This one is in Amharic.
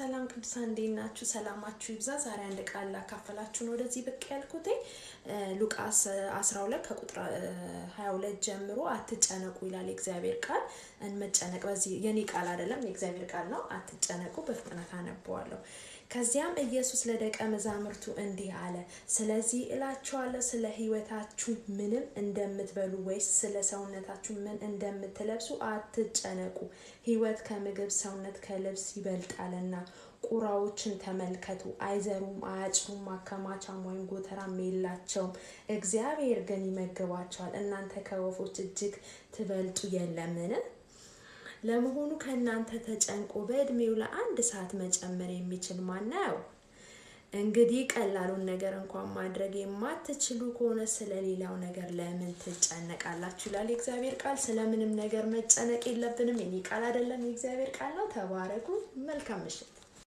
ሰላም ቅዱሳን እንዴት ናችሁ? ሰላማችሁ ይብዛ። ዛሬ አንድ ቃል ላካፈላችሁ ነው ወደዚህ ብቅ ያልኩት። ሉቃስ 12 ከቁጥር 22 ጀምሮ አትጨነቁ ይላል የእግዚአብሔር ቃል። እንመጨነቅ በዚህ የኔ ቃል አይደለም የእግዚአብሔር ቃል ነው። አትጨነቁ በፍጥነት አነባዋለሁ። ከዚያም ኢየሱስ ለደቀ መዛሙርቱ እንዲህ አለ፣ ስለዚህ እላችኋለሁ ስለ ሕይወታችሁ ምንም እንደምትበሉ ወይስ ስለ ሰውነታችሁ ምን እንደምትለብሱ አትጨነቁ። ሕይወት ከምግብ ሰውነት ከልብስ ይበልጣልና። ቁራዎችን ተመልከቱ፣ አይዘሩም አያጭዱም፣ ማከማቻም ወይም ጎተራም የላቸውም፣ እግዚአብሔር ግን ይመግባቸዋል። እናንተ ከወፎች እጅግ ትበልጡ የለምን? ለመሆኑ ከእናንተ ተጨንቆ በእድሜው ለአንድ ሰዓት መጨመር የሚችል ማን ነው? እንግዲህ ቀላሉን ነገር እንኳን ማድረግ የማትችሉ ከሆነ ስለሌላው ነገር ለምን ትጨነቃላችሁ ይላል የእግዚአብሔር ቃል። ስለምንም ነገር መጨነቅ የለብንም። የኔ ቃል አይደለም የእግዚአብሔር ቃል ነው። ተባረኩ። መልካም ምሽት።